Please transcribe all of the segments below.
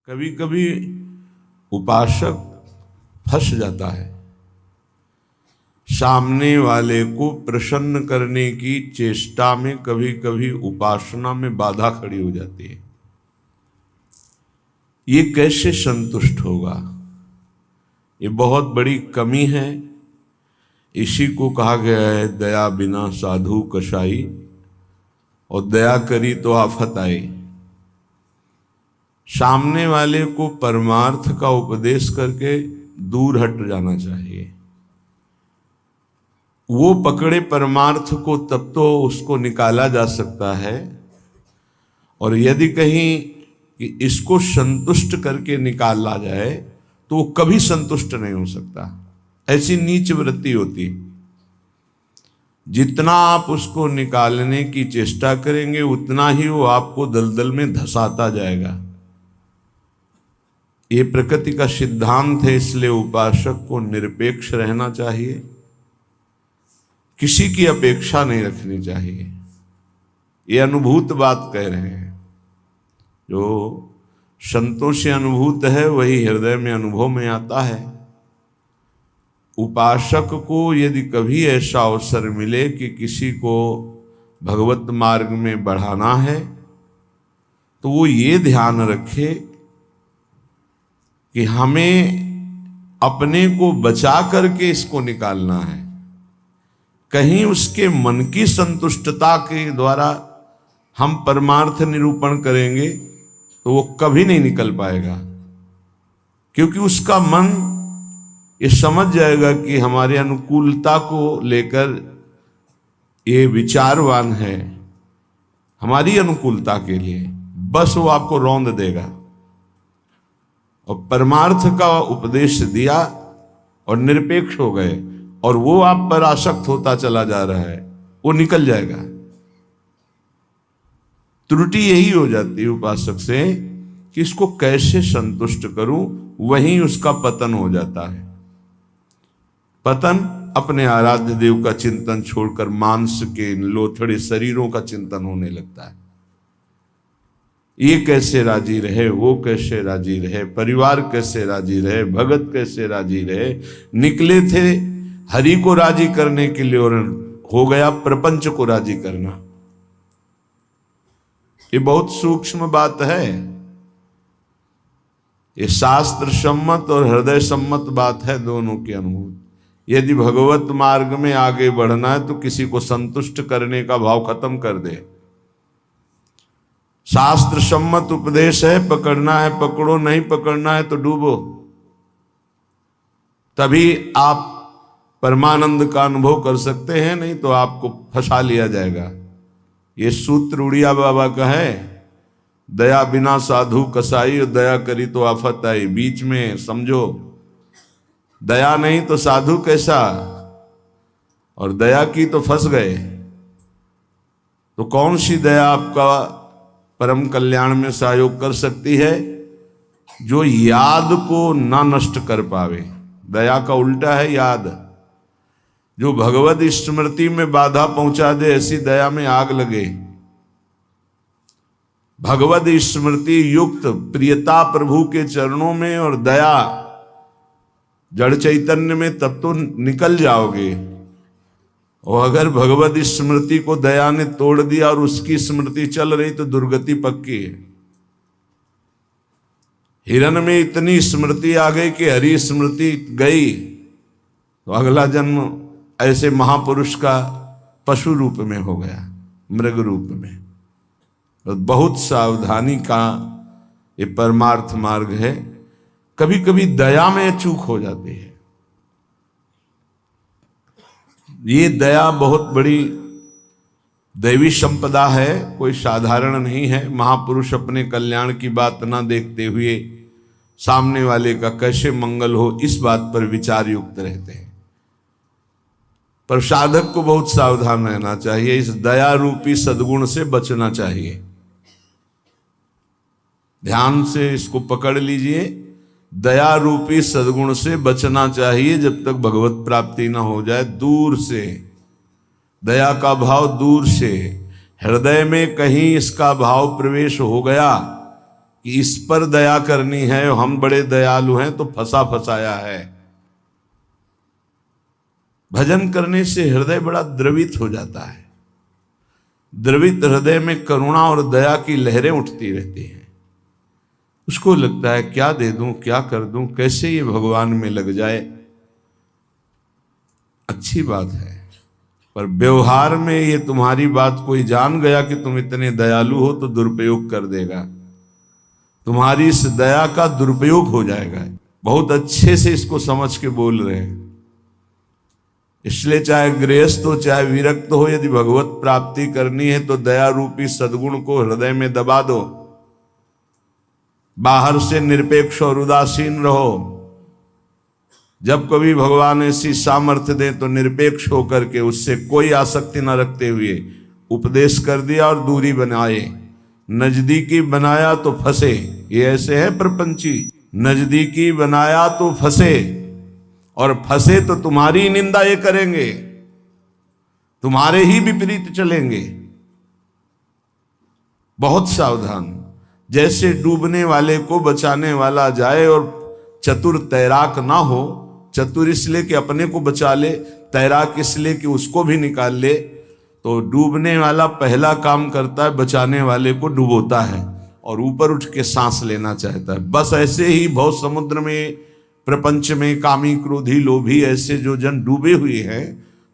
कभी कभी उपासक फंस जाता है। सामने वाले को प्रसन्न करने की चेष्टा में कभी कभी उपासना में बाधा खड़ी हो जाती है। ये कैसे संतुष्ट होगा? ये बहुत बड़ी कमी है। इसी को कहा गया है दया बिना साधु कसाई, और दया करी तो आफत आई। सामने वाले को परमार्थ का उपदेश करके दूर हट जाना चाहिए। वो पकड़े परमार्थ को तब तो उसको निकाला जा सकता है, और यदि कहीं कि इसको संतुष्ट करके निकाला जाए तो वो कभी संतुष्ट नहीं हो सकता। ऐसी नीच वृत्ति होती। जितना आप उसको निकालने की चेष्टा करेंगे उतना ही वो आपको दलदल में धंसाता जाएगा। ये प्रकृति का सिद्धांत है, इसलिए उपासक को निरपेक्ष रहना चाहिए, किसी की अपेक्षा नहीं रखनी चाहिए। ये अनुभूत बात कह रहे हैं। जो संतों से अनुभूत है वही हृदय में अनुभव में आता है। उपासक को यदि कभी ऐसा अवसर मिले कि किसी को भगवत मार्ग में बढ़ाना है तो वो ये ध्यान रखे कि हमें अपने को बचा करके इसको निकालना है। कहीं उसके मन की संतुष्टता के द्वारा हम परमार्थ निरूपण करेंगे तो वो कभी नहीं निकल पाएगा, क्योंकि उसका मन ये समझ जाएगा कि हमारे अनुकूलता को लेकर ये विचारवान है, हमारी अनुकूलता के लिए, बस वो आपको रौंद देगा। और परमार्थ का उपदेश दिया और निरपेक्ष हो गए और वो आप पर आसक्त होता चला जा रहा है, वो निकल जाएगा। त्रुटि यही हो जाती है उपासक से कि इसको कैसे संतुष्ट करूं, वहीं उसका पतन हो जाता है। पतन अपने आराध्य देव का चिंतन छोड़कर मांस के लोथड़े शरीरों का चिंतन होने लगता है। ये कैसे राजी रहे, वो कैसे राजी रहे, परिवार कैसे राजी रहे, भगत कैसे राजी रहे। निकले थे हरि को राजी करने के लिए और हो गया प्रपंच को राजी करना। ये बहुत सूक्ष्म बात है। ये शास्त्र सम्मत और हृदय सम्मत बात है, दोनों की अनुभूति। यदि भगवत मार्ग में आगे बढ़ना है तो किसी को संतुष्ट करने का भाव खत्म कर दे। शास्त्र सम्मत उपदेश है, पकड़ना है पकड़ो, नहीं पकड़ना है तो डूबो। तभी आप परमानंद का अनुभव कर सकते हैं, नहीं तो आपको फंसा लिया जाएगा। ये सूत्र उड़िया बाबा का है, दया बिना साधु कसाई, और दया करी तो आफत आई। बीच में समझो, दया नहीं तो साधु कैसा, और दया की तो फंस गए। तो कौन सी दया आपका परम कल्याण में सहयोग कर सकती है? जो याद को ना नष्ट कर पावे। दया का उल्टा है याद। जो भगवत स्मृति में बाधा पहुंचा दे, ऐसी दया में आग लगे। भगवत स्मृति युक्त प्रियता प्रभु के चरणों में और दया जड़ चैतन्य में, तब तो निकल जाओगे। और अगर भगवत स्मृति को दया ने तोड़ दिया और उसकी स्मृति चल रही तो दुर्गति पक्की है। हिरण में इतनी स्मृति आ गई कि हरि स्मृति गई तो अगला जन्म ऐसे महापुरुष का पशु रूप में हो गया, मृग रूप में। तो बहुत सावधानी का ये परमार्थ मार्ग है। कभी कभी दया में चूक हो जाती है। ये दया बहुत बड़ी दैवी संपदा है, कोई साधारण नहीं है। महापुरुष अपने कल्याण की बात ना देखते हुए सामने वाले का कैसे मंगल हो, इस बात पर विचार युक्त रहते हैं। पर साधक को बहुत सावधान रहना चाहिए। इस दया रूपी सद्गुण से बचना चाहिए। ध्यान से इसको पकड़ लीजिए। दया रूपी सद्गुण से बचना चाहिए जब तक भगवत प्राप्ति ना हो जाए। दूर से दया का भाव, दूर से हृदय में कहीं इसका भाव प्रवेश हो गया कि इस पर दया करनी है, हम बड़े दयालु हैं तो फंसा फंसाया है। भजन करने से हृदय बड़ा द्रवित हो जाता है। द्रवित हृदय में करुणा और दया की लहरें उठती रहती हैं। उसको लगता है क्या दे दूं, क्या कर दूं, कैसे ये भगवान में लग जाए। अच्छी बात है, पर व्यवहार में ये तुम्हारी बात कोई जान गया कि तुम इतने दयालु हो तो दुरुपयोग कर देगा, तुम्हारी इस दया का दुरुपयोग हो जाएगा। बहुत अच्छे से इसको समझ के बोल रहे हैं। इसलिए चाहे गृहस्थ हो चाहे विरक्त हो, यदि भगवत प्राप्ति करनी है तो दया रूपी सद्गुण को हृदय में दबा दो। बाहर से निरपेक्ष और उदासीन रहो। जब कभी भगवान ऐसी सामर्थ्य दे तो निरपेक्ष होकर के उससे कोई आसक्ति न रखते हुए उपदेश कर दिया और दूरी बनाए। नजदीकी बनाया तो फंसे, ये ऐसे है प्रपंची। नजदीकी बनाया तो फंसे, और फंसे तो तुम्हारी निंदा ये करेंगे, तुम्हारे ही विपरीत चलेंगे। बहुत सावधान। जैसे डूबने वाले को बचाने वाला जाए और चतुर तैराक ना हो, चतुर इसलिए कि अपने को बचा ले, तैराक इसलिए कि उसको भी निकाल ले, तो डूबने वाला पहला काम करता है बचाने वाले को डुबोता है और ऊपर उठ के सांस लेना चाहता है। बस ऐसे ही भव समुद्र में, प्रपंच में कामी क्रोधी लोभी ऐसे जो जन डूबे हुए हैं,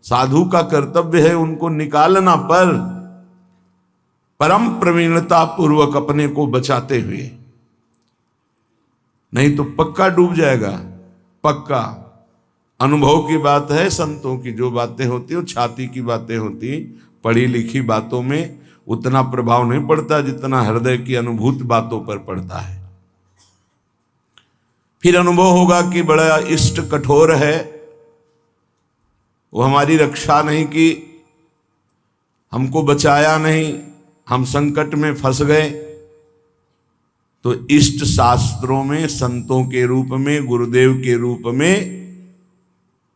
साधु का कर्तव्य है उनको निकालना, पर परम प्रवीणता पूर्वक अपने को बचाते हुए, नहीं तो पक्का डूब जाएगा। पक्का अनुभव की बात है। संतों की जो बातें होती वो छाती की बातें होती, पढ़ी लिखी बातों में उतना प्रभाव नहीं पड़ता जितना हृदय की अनुभूत बातों पर पड़ता है। फिर अनुभव होगा कि बड़ा इष्ट कठोर है, वो हमारी रक्षा नहीं की, हमको बचाया नहीं, हम संकट में फंस गए। तो इष्ट शास्त्रों में संतों के रूप में, गुरुदेव के रूप में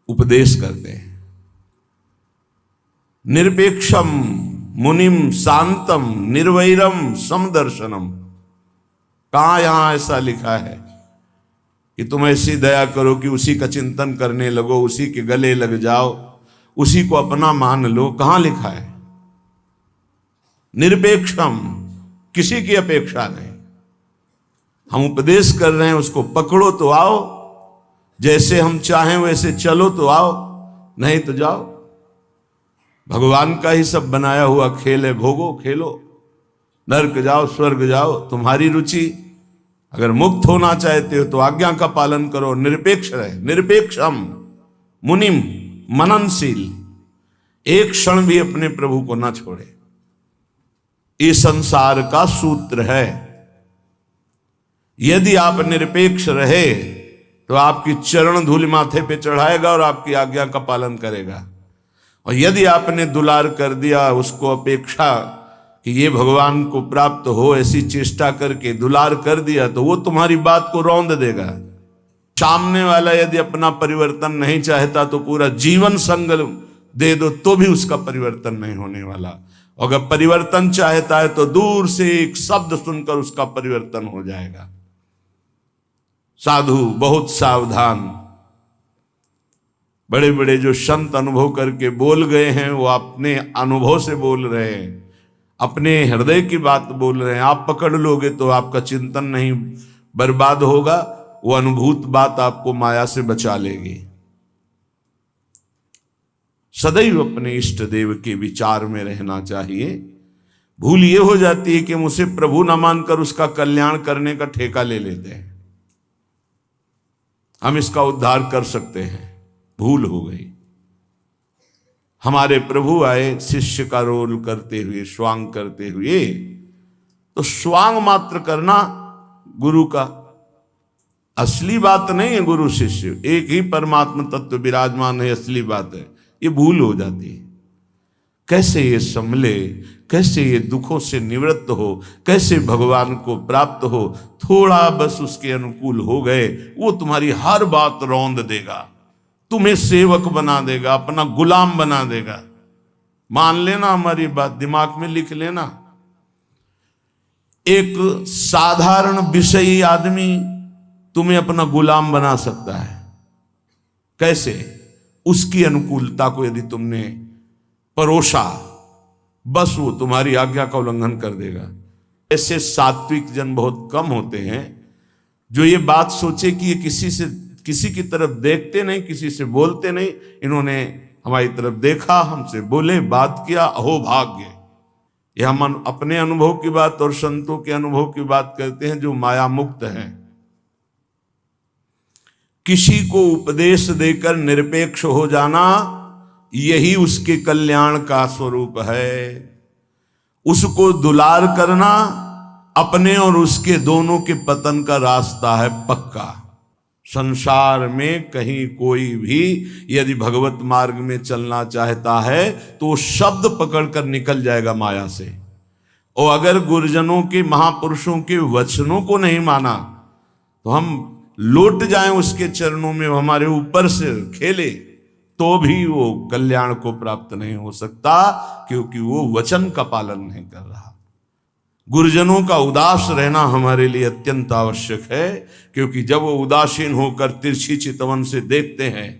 उपदेश करते हैं। निरपेक्षम मुनिम शांतम निर्वैरम समदर्शनम। कहां यहां ऐसा लिखा है कि तुम ऐसी दया करो कि उसी का चिंतन करने लगो, उसी के गले लग जाओ, उसी को अपना मान लो? कहां लिखा है? निरपेक्षम, किसी की अपेक्षा नहीं। हम उपदेश कर रहे हैं, उसको पकड़ो तो आओ, जैसे हम चाहें वैसे चलो तो आओ, नहीं तो जाओ। भगवान का ही सब बनाया हुआ खेल है, भोगो खेलो, नरक जाओ स्वर्ग जाओ, तुम्हारी रुचि। अगर मुक्त होना चाहते हो तो आज्ञा का पालन करो, निरपेक्ष रहे। निरपेक्षम मुनिम, मननशील, एक क्षण भी अपने प्रभु को ना छोड़े। ये संसार का सूत्र है। यदि आप निरपेक्ष रहे तो आपकी चरण धूल माथे पे चढ़ाएगा और आपकी आज्ञा का पालन करेगा। और यदि आपने दुलार कर दिया, उसको अपेक्षा कि ये भगवान को प्राप्त हो, ऐसी चेष्टा करके दुलार कर दिया, तो वो तुम्हारी बात को रौंद देगा। सामने वाला यदि अपना परिवर्तन नहीं चाहता तो पूरा जीवन संग दे दो तो भी उसका परिवर्तन नहीं होने वाला। अगर परिवर्तन चाहता है तो दूर से एक शब्द सुनकर उसका परिवर्तन हो जाएगा। साधु बहुत सावधान। बड़े बड़े जो संत अनुभव करके बोल गए हैं, वो अपने अनुभव से बोल रहे हैं, अपने हृदय की बात बोल रहे हैं। आप पकड़ लोगे तो आपका चिंतन नहीं बर्बाद होगा, वो अनुभूत बात आपको माया से बचा लेगी। सदैव अपने इष्ट देव के विचार में रहना चाहिए। भूल ये हो जाती है कि हम उसे प्रभु न मानकर उसका कल्याण करने का ठेका ले लेते हैं। हम इसका उद्धार कर सकते हैं, भूल हो गई। हमारे प्रभु आए शिष्य का रोल करते हुए, स्वांग करते हुए, तो स्वांग मात्र करना गुरु का असली बात नहीं है। गुरु शिष्य एक ही परमात्मा तत्व विराजमान है, असली बात है। ये भूल हो जाती है। कैसे ये संभले, कैसे ये दुखों से निवृत्त हो, कैसे भगवान को प्राप्त हो। थोड़ा बस उसके अनुकूल हो गए, वो तुम्हारी हर बात रौंद देगा, तुम्हें सेवक बना देगा, अपना गुलाम बना देगा। मान लेना हमारी बात, दिमाग में लिख लेना। एक साधारण विषयी आदमी तुम्हें अपना गुलाम बना सकता है। कैसे? उसकी अनुकूलता को यदि तुमने परोसा, बस वो तुम्हारी आज्ञा का उल्लंघन कर देगा। ऐसे सात्विक जन बहुत कम होते हैं जो ये बात सोचे कि ये किसी की तरफ देखते नहीं, किसी से बोलते नहीं। इन्होंने हमारी तरफ देखा, हमसे बोले, बात किया, अहो भाग्य। यह हम अपने अनुभव की बात और संतों के अनुभव की बात करते हैं जो माया मुक्त हैं। किसी को उपदेश देकर निरपेक्ष हो जाना, यही उसके कल्याण का स्वरूप है। उसको दुलार करना अपने और उसके दोनों के पतन का रास्ता है पक्का। संसार में कहीं कोई भी यदि भगवत मार्ग में चलना चाहता है तो वो शब्द पकड़कर निकल जाएगा माया से। और अगर गुरुजनों के, महापुरुषों के वचनों को नहीं माना तो हम लौट जाएं उसके चरणों में, हमारे ऊपर से खेले, तो भी वो कल्याण को प्राप्त नहीं हो सकता, क्योंकि वो वचन का पालन नहीं कर रहा। गुरुजनों का उदास रहना हमारे लिए अत्यंत आवश्यक है, क्योंकि जब वो उदासीन होकर तिरछी चितवन से देखते हैं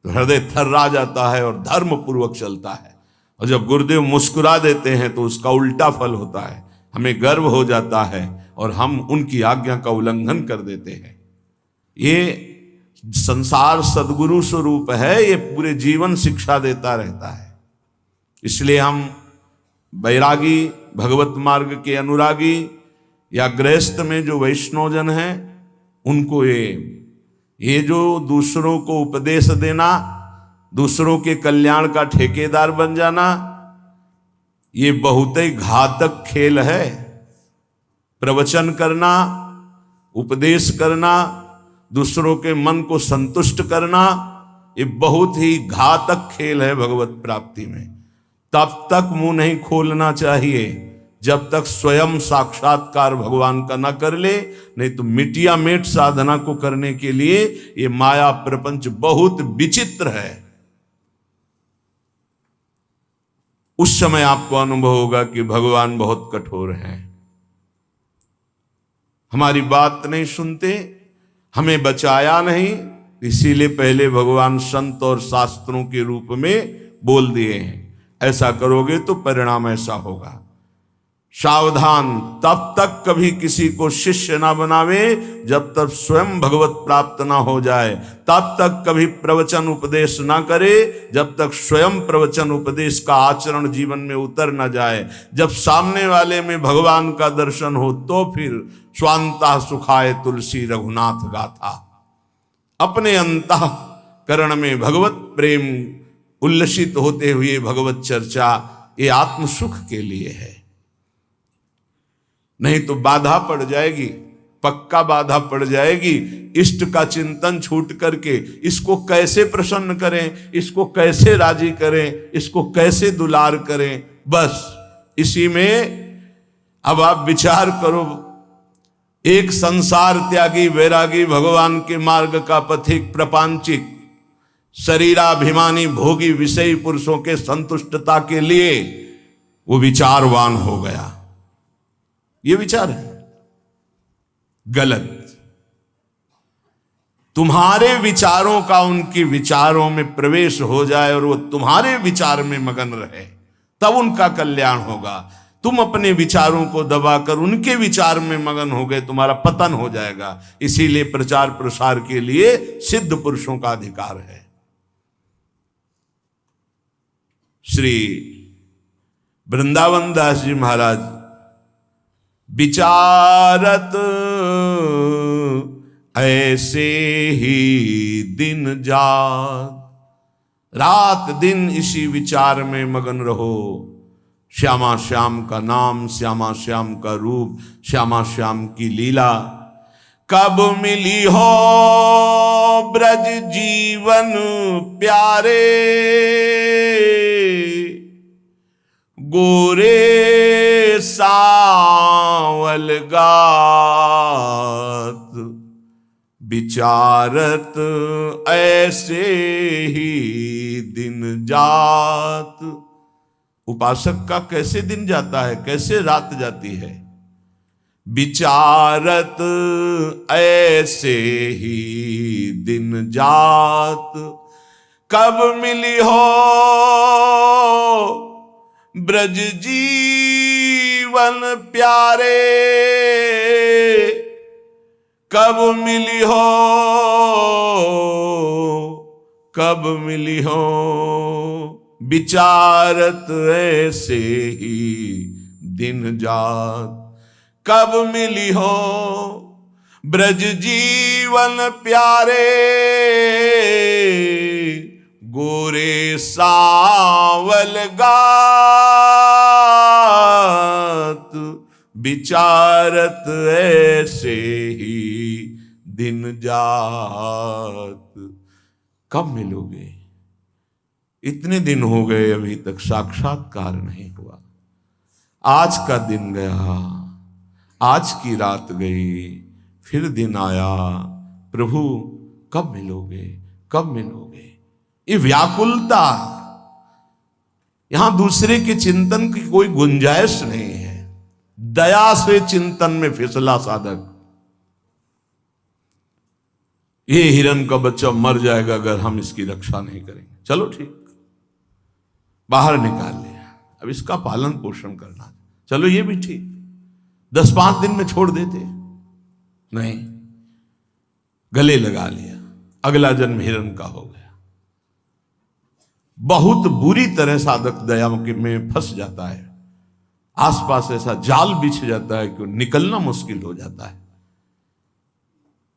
तो हृदय थर्रा जाता है और धर्म पूर्वक चलता है। और जब गुरुदेव मुस्कुरा देते हैं तो उसका उल्टा फल होता है, हमें गर्व हो जाता है और हम उनकी आज्ञा का उल्लंघन कर देते हैं। ये संसार सद्गुरु स्वरूप है, ये पूरे जीवन शिक्षा देता रहता है। इसलिए हम बैरागी, भगवत मार्ग के अनुरागी या गृहस्थ में जो वैष्णवजन हैं, उनको ये जो दूसरों को उपदेश देना, दूसरों के कल्याण का ठेकेदार बन जाना, ये बहुत ही घातक खेल है। प्रवचन करना, उपदेश करना, दूसरों के मन को संतुष्ट करना, ये बहुत ही घातक खेल है भगवत प्राप्ति में। तब तक मुंह नहीं खोलना चाहिए जब तक स्वयं साक्षात्कार भगवान का न कर ले, नहीं तो मिटिया मेट साधना को करने के लिए ये माया प्रपंच बहुत विचित्र है। उस समय आपको अनुभव होगा कि भगवान बहुत कठोर हैं, हमारी बात नहीं सुनते, हमें बचाया नहीं, इसीलिए पहले भगवान संत और शास्त्रों के रूप में बोल दिए हैं, ऐसा करोगे तो परिणाम ऐसा होगा। सावधान, तब तक कभी किसी को शिष्य ना बनावे जब तक स्वयं भगवत प्राप्त ना हो जाए। तब तक कभी प्रवचन उपदेश ना करे जब तक स्वयं प्रवचन उपदेश का आचरण जीवन में उतर ना जाए। जब सामने वाले में भगवान का दर्शन हो तो फिर स्वांता सुखाए तुलसी रघुनाथ गाथा। अपने अंतःकरण में भगवत प्रेम उल्लसित होते हुए भगवत चर्चा, ये आत्म सुख के लिए है। नहीं तो बाधा पड़ जाएगी, पक्का बाधा पड़ जाएगी। इष्ट का चिंतन छूट करके इसको कैसे प्रसन्न करें, इसको कैसे राजी करें, इसको कैसे दुलार करें, बस इसी में अब आप विचार करो। एक संसार त्यागी वैरागी, भगवान के मार्ग का पथिक, प्रपंचिक, शरीराभिमानी, भोगी, विषयी पुरुषों के संतुष्टता के लिए वो विचारवान हो गया। ये विचार है गलत। तुम्हारे विचारों का उनके विचारों में प्रवेश हो जाए और वो तुम्हारे विचार में मगन रहे, तब उनका कल्याण होगा। तुम अपने विचारों को दबाकर उनके विचार में मगन हो गए, तुम्हारा पतन हो जाएगा। इसीलिए प्रचार प्रसार के लिए सिद्ध पुरुषों का अधिकार है। श्री वृंदावन दास जी महाराज विचारत ऐसे ही दिन जाग, रात दिन इसी विचार में मगन रहो। श्यामा श्याम का नाम, श्यामा श्याम का रूप, श्यामा श्याम की लीला। कब मिली हो ब्रज जीवन प्यारे, गोरे सावल गात, विचारत ऐसे ही दिन जात। उपासक का कैसे दिन जाता है, कैसे रात जाती है। विचारत ऐसे ही दिन जात, कब मिली हो ब्रज जीवन प्यारे, कब मिली हो, कब मिली हो, विचारत ऐसे ही दिन जात, कब मिली हो ब्रज जीवन प्यारे, गोरे सावल गात, विचारत ऐसे ही दिन जात। कब मिलोगे? इतने दिन हो गए अभी तक साक्षात्कार नहीं हुआ। आज का दिन गया, आज की रात गई, फिर दिन आया, प्रभु कब मिलोगे, कब मिलोगे? ये व्याकुलता, यहां दूसरे के चिंतन की कोई गुंजाइश नहीं है। दया से चिंतन में फिसला साधक। ये हिरण का बच्चा मर जाएगा अगर हम इसकी रक्षा नहीं करेंगे। चलो ठीक, बाहर निकाल लिया, अब इसका पालन पोषण करना, चलो ये भी ठीक। 10-5 दिन में छोड़ देते, नहीं, गले लगा लिया, अगला जन्म हिरण का हो गया। बहुत बुरी तरह साधक दया में फंस जाता है। आसपास ऐसा जाल बिछ जाता है कि निकलना मुश्किल हो जाता है।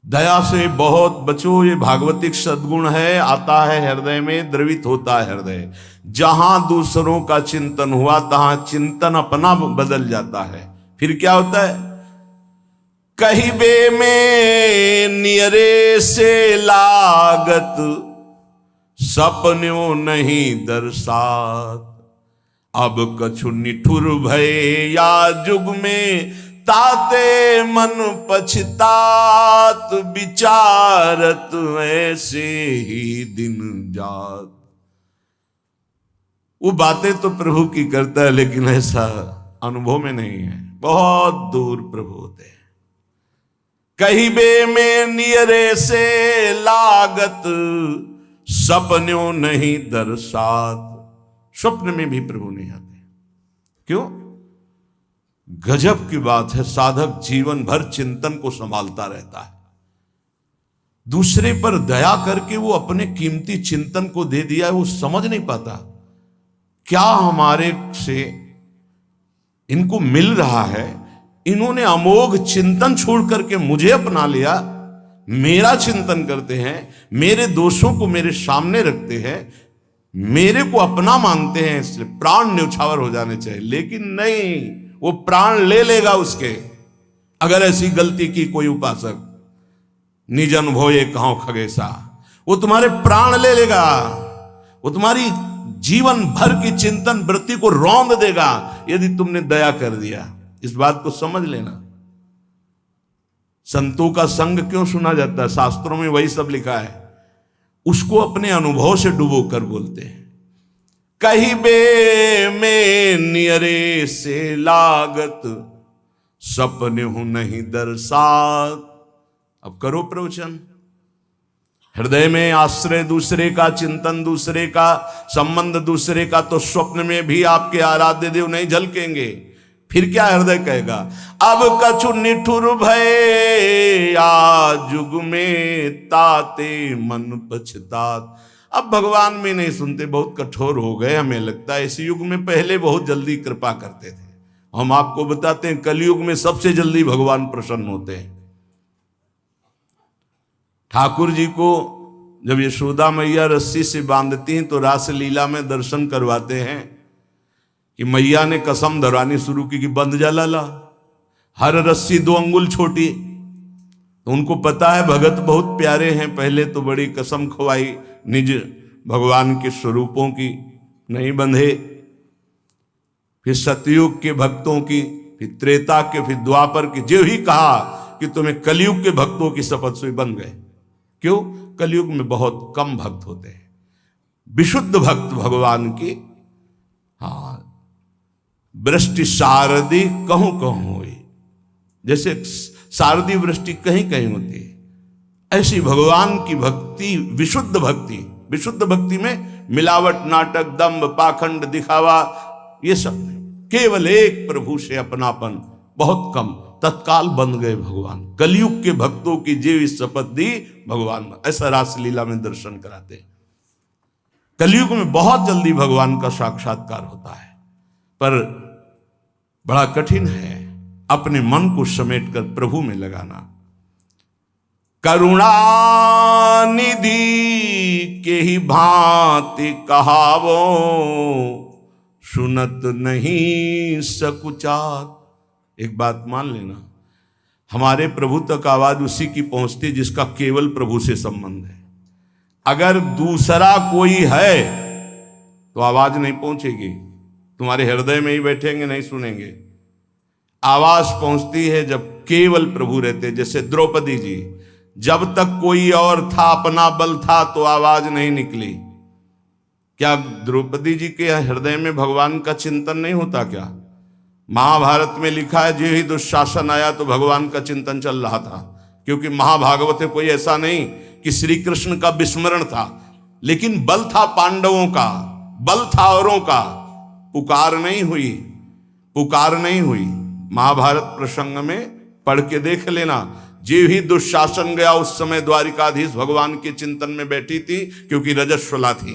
दया से बहुत बचो, ये भागवतिक सद्गुण है, आता है हृदय में, द्रवित होता है हृदय। जहां दूसरों का चिंतन हुआ तहां चिंतन अपना बदल जाता है। फिर क्या होता है? कहीं बे में नियरे से लागत, सपन्यों नहीं दर्शात, अब कछु निठुर भय या जुग में, ताते मन पछतात, विचारत ऐसे ही दिन जात। वो बातें तो प्रभु की करता है, लेकिन ऐसा अनुभव में नहीं है। बहुत दूर प्रभु होते हैं। कहीं बे में नियरे से लागत, सपन्यों नहीं दर्शात। स्वप्न में भी प्रभु नहीं आते। क्यों? गजब की बात है, साधक जीवन भर चिंतन को संभालता रहता है। दूसरे पर दया करके वो अपने कीमती चिंतन को दे दिया है, वो समझ नहीं पाता क्या हमारे से इनको मिल रहा है। इन्होंने अमोघ चिंतन छोड़ करके मुझे अपना लिया, मेरा चिंतन करते हैं, मेरे दोषों को मेरे सामने रखते हैं, मेरे को अपना मानते हैं, इसलिए प्राण न्यौछावर हो जाने चाहिए। लेकिन नहीं, वो प्राण ले लेगा उसके, अगर ऐसी गलती की कोई उपासक। निज अनुभव कहो खगेसा, वो तुम्हारे प्राण ले लेगा, वो तुम्हारी जीवन भर की चिंतन वृत्ति को रौंद देगा यदि तुमने दया कर दिया। इस बात को समझ लेना। संतों का संग क्यों सुना जाता है? शास्त्रों में वही सब लिखा है। उसको अपने अनुभव से डुबो कर बोलते हैं। कहीं बे में नियरे से लागत, सपने हूं नहीं दर्शात। अब करो प्रवचन। हृदय में आश्रय दूसरे का, चिंतन दूसरे का, संबंध दूसरे का, तो स्वप्न में भी आपके आराध्य देव नहीं झलकेंगे। फिर क्या हृदय कहेगा? अब कछु निठुर भय या जुग में, ताते मन पछतात। अब भगवान में नहीं सुनते, बहुत कठोर हो गए। हमें लगता है इस युग में, पहले बहुत जल्दी कृपा करते थे। हम आपको बताते हैं कलयुग में सबसे जल्दी भगवान प्रसन्न होते हैं। ठाकुर जी को जब यशोदा मैया रस्सी से बांधती हैं तो रास लीला में दर्शन करवाते हैं कि मैया ने कसम धरवानी शुरू की कि बंध जा लाला, हर रस्सी 2 अंगुल छोटी। तो उनको पता है भगत बहुत प्यारे हैं। पहले तो बड़ी कसम खवाई निज भगवान के स्वरूपों की, नहीं बंधे। फिर सतयुग के भक्तों की, फिर त्रेता के, फिर द्वापर की, जो ही कहा कि तुम्हें कलयुग के भक्तों की शपथ से बन गए। क्यों? कलयुग में बहुत कम भक्त होते हैं। विशुद्ध भक्त भगवान की, हाँ, वृष्टि शारदी कहूं कहूं हुई, जैसे शारदीय वृष्टि कहीं कहीं होती है, ऐसी भगवान की भक्ति, विशुद्ध भक्ति। विशुद्ध भक्ति में मिलावट, नाटक, दंभ, पाखंड, दिखावा, ये सब नहीं। केवल एक प्रभु से अपनापन, बहुत कम, तत्काल बन गए भगवान। कलयुग के भक्तों की जीव शपथ दी भगवान, ऐसा रासलीला में दर्शन कराते हैं। कलयुग में बहुत जल्दी भगवान का साक्षात्कार होता है, पर बड़ा कठिन है अपने मन को समेट कर प्रभु में लगाना। करुणा निधि के ही भांति कहावो, सुनत नहीं सकुचार। एक बात मान लेना, हमारे प्रभु तक आवाज उसी की पहुंचती जिसका केवल प्रभु से संबंध है। अगर दूसरा कोई है तो आवाज नहीं पहुंचेगी, तुम्हारे हृदय में ही बैठेंगे, नहीं सुनेंगे। आवाज पहुंचती है जब केवल प्रभु रहते। जैसे द्रौपदी जी, जब तक कोई और था, अपना बल था, तो आवाज नहीं निकली। क्या द्रौपदी जी के हृदय में भगवान का चिंतन नहीं होता क्या? महाभारत में लिखा है, जो ही दुशासन आया तो भगवान का चिंतन चल रहा था, क्योंकि महाभागवत में कोई ऐसा नहीं कि श्री कृष्ण का विस्मरण था, लेकिन बल था पांडवों का, बल था औरों का। पुकार नहीं हुई, पुकार नहीं हुई। महाभारत प्रसंग में पढ़ के देख लेना, जो ही दुशासन गया उस समय द्वारिकाधीश भगवान के चिंतन में बैठी थी, क्योंकि रजस्वला थी।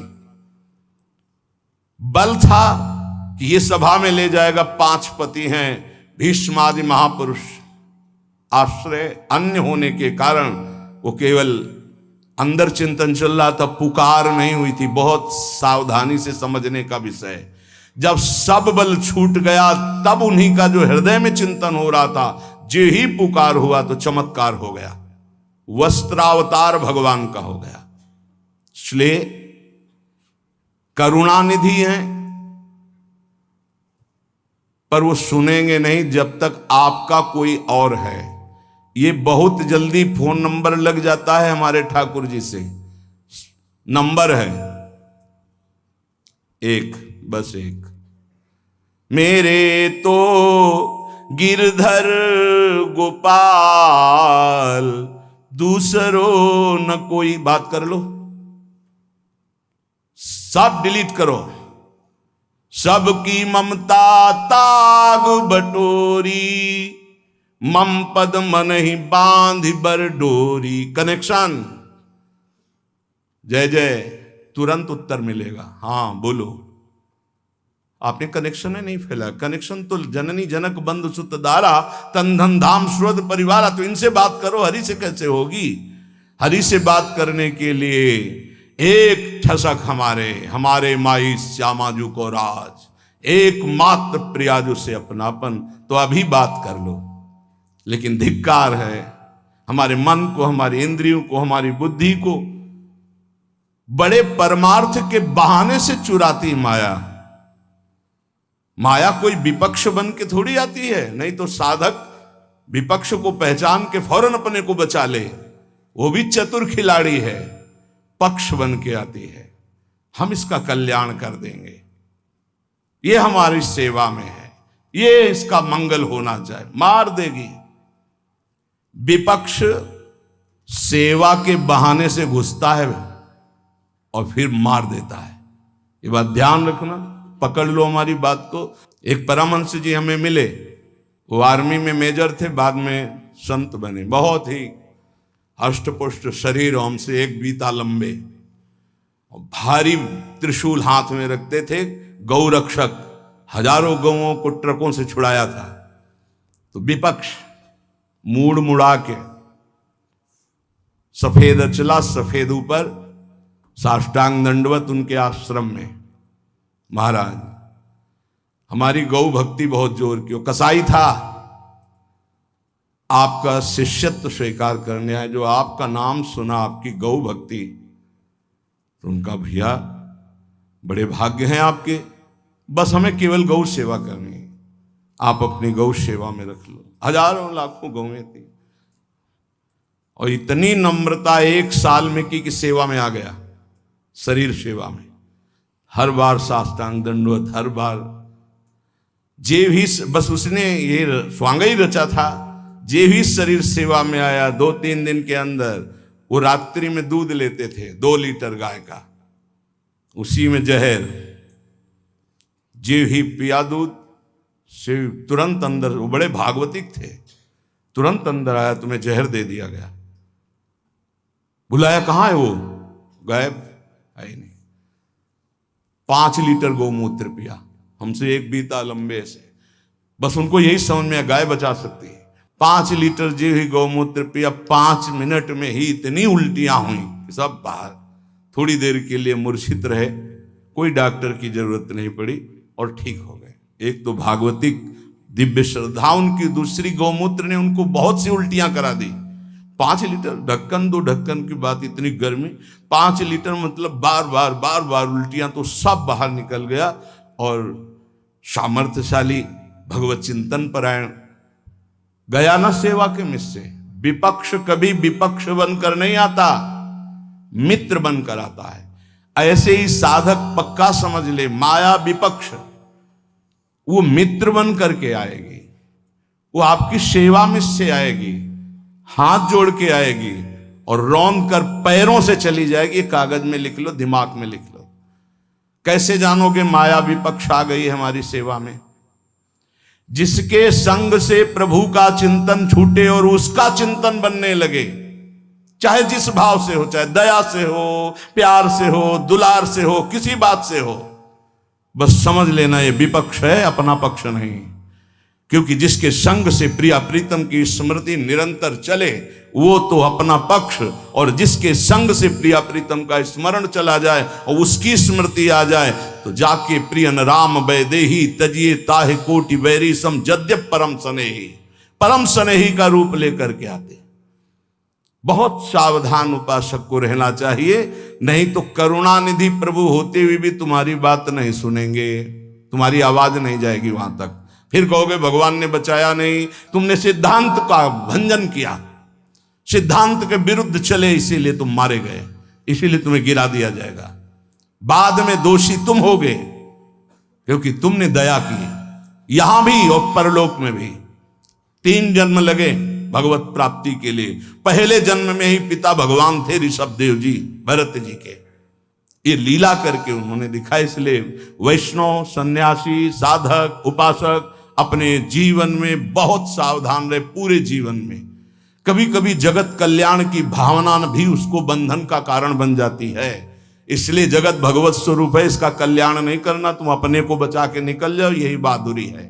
बल था कि ये सभा में ले जाएगा, 5 पति हैं, भीष्मादि महापुरुष, आश्रय अन्य होने के कारण वो केवल अंदर चिंतन चल रहा था, पुकार नहीं हुई थी। बहुत सावधानी से समझने का विषय। जब सब बल छूट गया तब उन्हीं का जो हृदय में चिंतन हो रहा था, जो ही पुकार हुआ तो चमत्कार हो गया, वस्त्रावतार भगवान का हो गया। इसलिए करुणानिधि हैं, पर वो सुनेंगे नहीं जब तक आपका कोई और है। ये बहुत जल्दी फोन नंबर लग जाता है हमारे ठाकुर जी से। नंबर है एक, बस एक। मेरे तो गिरधर गोपाल, दूसरों न कोई। बात कर लो, सब डिलीट करो। सबकी ममता ताग बटोरी, मम पद मन ही बांध बर डोरी। कनेक्शन, जय जय, तुरंत उत्तर मिलेगा। हाँ बोलो, आपने कनेक्शन नहीं फैला। कनेक्शन तो जननी जनक बंधु सुत दारा, तन धन धाम स्रोत परिवारा। तो इनसे बात करो, हरि से कैसे होगी? हरि से बात करने के लिए एक ठसक हमारे माई श्यामाजू को राज, एकमात्र प्रियाजू से अपनापन। तो अभी बात कर लो। लेकिन धिक्कार है हमारे मन को, हमारी इंद्रियों को, हमारी बुद्धि को बड़े परमार्थ के बहाने से चुराती माया। माया कोई विपक्ष बन के थोड़ी आती है, नहीं तो साधक विपक्ष को पहचान के फौरन अपने को बचा ले, वो भी चतुर खिलाड़ी है। पक्ष बन के आती है, हम इसका कल्याण कर देंगे, ये हमारी सेवा में है, ये इसका मंगल होना चाहिए। मार देगी। विपक्ष सेवा के बहाने से घुसता है और फिर मार देता है। ये बात ध्यान रखना, पकड़ लो हमारी बात को। एक परमहंस जी हमें मिले, वो आर्मी में मेजर थे, बाद में संत बने। बहुत ही अष्टपुष्ट शरीर, हमसे 1 बीता लंबे, और भारी त्रिशूल हाथ में रखते थे। गौ रक्षक, हजारों गौओं को ट्रकों से छुड़ाया था। तो विपक्ष मूड़ मुड़ा के, सफेद अचला सफेद ऊपर, साष्टांग दंडवत उनके आश्रम में। महाराज हमारी गौ भक्ति बहुत जोर की। कसाई था, आपका शिष्यत्व स्वीकार करने आए, जो आपका नाम सुना, आपकी गौ भक्ति, तो उनका भैया बड़े भाग्य हैं आपके, बस हमें केवल गौ सेवा करनी है, आप अपनी गौ सेवा में रख लो। हजारों लाखों गौएं थी, और इतनी नम्रता 1 साल में की कि सेवा में आ गया, शरीर सेवा में। हर बार साष्टांग दंडवत, हर बार जे भी, बस उसने ये स्वांग ही रचा था, जे भी शरीर सेवा में आया 2-3 दिन के अंदर वो रात्रि में दूध लेते थे 2 लीटर गाय का, उसी में जहर, जे ही पिया दूध से तुरंत अंदर, वो बड़े भागवतिक थे, तुरंत अंदर आया, तुम्हें जहर दे दिया गया। बुलाया, कहाँ है वो? गायब, है ही नहीं। 5 लीटर गौमूत्र पिया, हमसे एक बीता लंबे से, बस उनको यही समझ में गाय बचा सकती है। 5 लीटर जो ही गौमूत्र पिया, 5 मिनट में ही इतनी उल्टियां हुई कि सब बाहर। थोड़ी देर के लिए मूर्छित रहे, कोई डॉक्टर की जरूरत नहीं पड़ी और ठीक हो गए। एक तो भागवतिक दिव्य श्रद्धा उनकी, दूसरी गौमूत्र ने उनको बहुत सी उल्टियां करा दी। 5 लीटर, ढक्कन 2 ढक्कन की बात, इतनी गर्मी, 5 लीटर मतलब बार बार उल्टियां, तो सब बाहर निकल गया। और सामर्थ्यशाली भगवत चिंतन परायण गया न सेवा के मिस से। विपक्ष कभी विपक्ष बनकर नहीं आता, मित्र बनकर आता है। ऐसे ही साधक पक्का समझ ले, माया विपक्ष, वो मित्र बन करके आएगी, वो आपकी सेवा में से आएगी, हाथ जोड़ के आएगी और रौंद कर पैरों से चली जाएगी। कागज में लिख लो, दिमाग में लिख लो। कैसे जानोगे माया विपक्ष आ गई हमारी सेवा में? जिसके संग से प्रभु का चिंतन छूटे और उसका चिंतन बनने लगे, चाहे जिस भाव से हो, चाहे दया से हो, प्यार से हो, दुलार से हो, किसी बात से हो, बस समझ लेना ये विपक्ष है, अपना पक्ष नहीं। क्योंकि जिसके संग से प्रिया प्रीतम की स्मृति निरंतर चले वो तो अपना पक्ष, और जिसके संग से प्रिया प्रीतम का स्मरण चला जाए और उसकी स्मृति आ जाए तो जाके प्रियन राम वैदेही तजिए ताहे कोटि वैरी सम जद्यप परम स्नेही, परम स्नेही का रूप लेकर के आते। बहुत सावधान उपासक को रहना चाहिए, नहीं तो करुणानिधि प्रभु होते हुए भी तुम्हारी बात नहीं सुनेंगे, तुम्हारी आवाज नहीं जाएगी वहां तक। फिर कहोगे भगवान ने बचाया नहीं, तुमने सिद्धांत का भंजन किया, सिद्धांत के विरुद्ध चले, इसीलिए तुम मारे गए, इसीलिए तुम्हें गिरा दिया जाएगा। बाद में दोषी तुम होगे क्योंकि तुमने दया की, यहां भी और परलोक में भी। 3 जन्म लगे भगवत प्राप्ति के लिए। पहले जन्म में ही पिता भगवान थे ऋषभ देव जी, भरत जी के। ये लीला करके उन्होंने दिखा। इसलिए वैष्णव, सन्यासी, साधक, उपासक अपने जीवन में बहुत सावधान रहे, पूरे जीवन में। कभी कभी जगत कल्याण की भावना भी उसको बंधन का कारण बन जाती है। इसलिए जगत भगवत स्वरूप है, इसका कल्याण नहीं करना, तुम अपने को बचा के निकल जाओ, यही बहादुरी है।